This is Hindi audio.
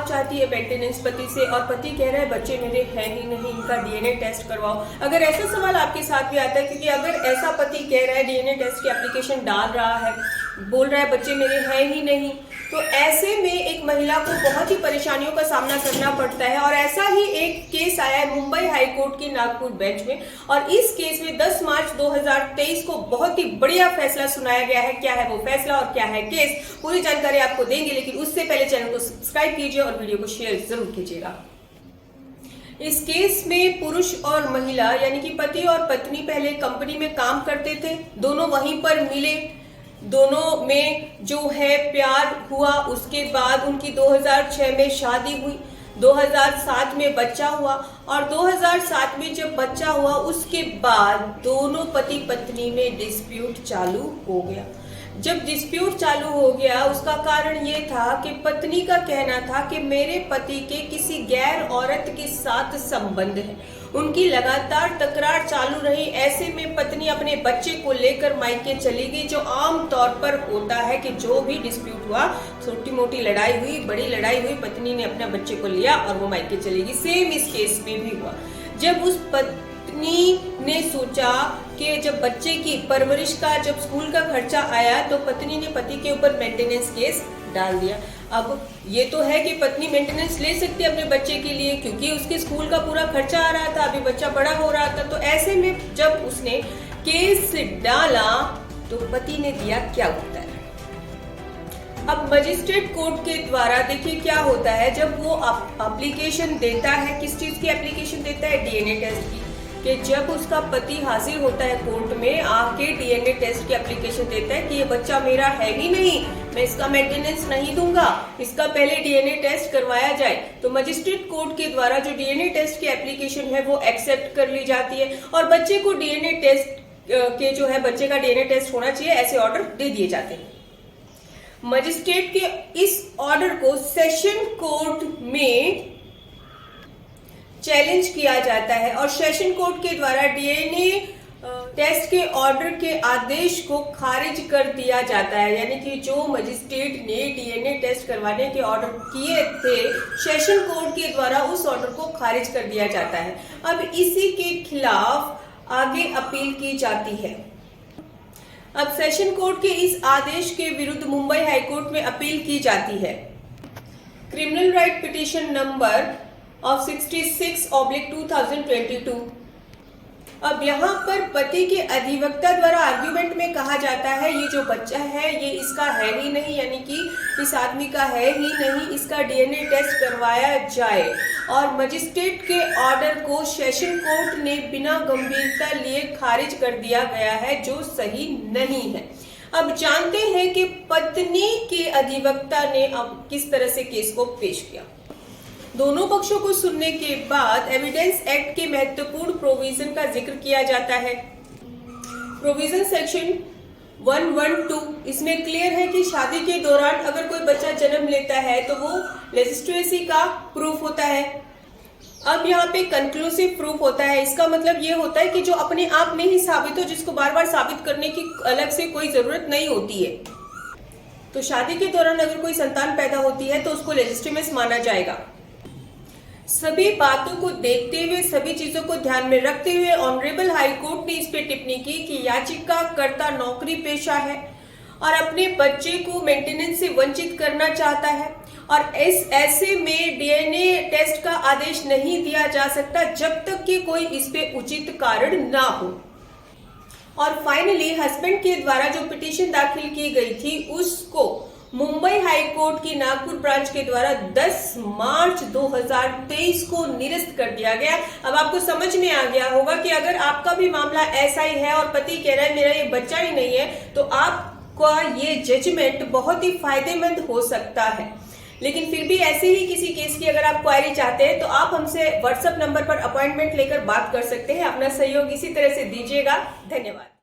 माँ चाहती है मेंटेनेंस पति से और पति कह रहा है बच्चे मेरे हैं ही नहीं, इनका डीएनए टेस्ट करवाओ। अगर ऐसा सवाल आपके साथ भी आता है, क्योंकि अगर ऐसा पति कह रहा है, डीएनए टेस्ट की एप्लीकेशन डाल रहा है, बोल रहा है बच्चे मेरे हैं ही नहीं, तो ऐसे में एक महिला को बहुत ही परेशानियों का सामना करना पड़ता है। और ऐसा ही एक केस आया है मुंबई हाई कोर्ट की नागपुर बेंच में, और इस केस में 10 मार्च 2023 को बहुत ही बढ़िया फैसला सुनाया गया है। क्या है वो फैसला और क्या है केस, पूरी जानकारी आपको देंगे, लेकिन उससे पहले चैनल को सब्सक्राइब कीजिए और वीडियो को शेयर जरूर कीजिएगा। इस केस में पुरुष और महिला यानी कि पति और पत्नी पहले कंपनी में काम करते थे, दोनों वहीं पर मिले, दोनों में जो है प्यार हुआ, उसके बाद उनकी 2006 में शादी हुई, 2007 में बच्चा हुआ, और 2007 में जब बच्चा हुआ उसके बाद दोनों पति पत्नी में डिस्प्यूट चालू हो गया। जब डिस्प्यूट चालू हो गया उसका कारण ये था कि पत्नी का कहना था कि मेरे पति के किसी गैर औरत के साथ संबंध है, उनकी लगातार तकरार चालू रही। ऐसे में पत्नी अपने बच्चे को लेकर मायके चली गई, जो आम तौर पर होता है कि जो भी डिस्प्यूट हुआ, छोटी मोटी लड़ाई हुई, बड़ी लड़ाई हुई, पत्नी ने अपने बच्चे को लिया और वो मायके चली गई। सेम इस केस में भी हुआ। जब उस पत्नी ने सोचा कि जब बच्चे की परवरिश का, जब स्कूल का खर्चा आया, तो पत्नी ने पति के ऊपर मेंटेनेंस केस डाल दिया। अब ये तो है कि पत्नी मेंटेनेंस ले सकती है अपने बच्चे के लिए, क्योंकि उसके स्कूल का पूरा खर्चा आ रहा था, अभी बच्चा बड़ा हो रहा था। तो ऐसे में जब उसने केस डाला तो पति ने दिया क्या उत्तर। अब मजिस्ट्रेट कोर्ट के द्वारा देखिए क्या होता है, जब वो एप्लीकेशन देता है, किस चीज की एप्लीकेशन देता है, डीएनए टेस्ट की, कि जब उसका पति हाजिर होता है कोर्ट में, आके डीएनए टेस्ट की एप्लीकेशन देता है कि ये बच्चा मेरा है ही नहीं, मैं इसका मेंटेनेंस नहीं दूंगा, इसका पहले डीएनए टेस्ट करवाया जाए, तो मजिस्ट्रेट कोर्ट के द्वारा जो डीएनए टेस्ट की एप्लीकेशन है वो एक्सेप्ट कर ली जाती है, और बच्चे को डीएनए टेस्ट के जो है बच्चे का डीएनए टेस्ट होना चाहिए, ऐसे ऑर्डर दे दिए जाते हैं। मजिस्ट्रेट के इस ऑर्डर को सेशन कोर्ट में चैलेंज किया जाता है, और सेशन कोर्ट के द्वारा डीएनए टेस्ट के ऑर्डर के आदेश को खारिज कर दिया जाता है। यानी कि जो मजिस्ट्रेट ने डीएनए टेस्ट करवाने के ऑर्डर किए थे, सेशन कोर्ट के द्वारा उस ऑर्डर को खारिज कर दिया जाता है। अब इसी के खिलाफ आगे अपील की जाती है। अब सेशन कोर्ट के इस आदेश के विरुद्ध मुंबई हाईकोर्ट में अपील की जाती है। Criminal right petition number of 66/2022। अब यहाँ पर पति के अधिवक्ता द्वारा आर्ग्यूमेंट में कहा जाता है ये जो बच्चा है ये इसका है ही नहीं, यानी कि इस आदमी का है ही नहीं, इसका डीएनए टेस्ट करवाया जाए। और मजिस्ट्रेट के ऑर्डर को सेशन कोर्ट ने बिना गंभीरता लिए खारिज कर दिया गया है, जो सही नहीं है। अब जानते हैं कि पत्नी के अधिवक्ता ने अब किस तरह से केस को पेश किया। दोनों पक्षों को सुनने के बाद एविडेंस एक्ट के महत्वपूर्ण प्रोविजन का जिक्र किया जाता है। प्रोविजन सेक्शन 112 इसमें क्लियर है कि शादी के दौरान अगर कोई बच्चा जन्म लेता है तो वो लेजिस्लेसी का प्रूफ होता है। अब यहाँ पे कंक्लूसिव प्रूफ होता है, इसका मतलब ये होता है कि जो अपने आप में ही साबित हो, जिसको बार बार साबित करने की अलग से कोई जरूरत नहीं होती है। तो शादी के दौरान अगर कोई संतान पैदा होती है तो उसको लेजिस्टिमेस माना जाएगा। सभी बातों को देखते हुए, सभी चीजों को ध्यान में रखते हुए ऑनरेबल हाई कोर्ट ने इस पे टिप्पणी की कि याचिकाकर्ता नौकरी पेशा है और अपने बच्चे को मेंटेनेंस से वंचित करना चाहता है, और ऐसे में डीएनए टेस्ट का आदेश नहीं दिया जा सकता जब तक कि कोई इस पे उचित कारण ना हो। और फाइनली हस्बैंड के द्वारा जो पिटीशन दाखिल की गई थी उसको मुंबई हाई कोर्ट की नागपुर ब्रांच के द्वारा 10 मार्च 2023 को निरस्त कर दिया गया। अब आपको समझ में आ गया होगा कि अगर आपका भी मामला ऐसा ही है और पति कह रहा है मेरा ये बच्चा ही नहीं है, तो आपका ये जजमेंट बहुत ही फायदेमंद हो सकता है। लेकिन फिर भी ऐसे ही किसी केस की अगर आप क्वायरी चाहते हैं तो आप हमसे व्हाट्सएप नंबर पर अपॉइंटमेंट लेकर बात कर सकते हैं। अपना सहयोग इसी तरह से दीजिएगा। धन्यवाद।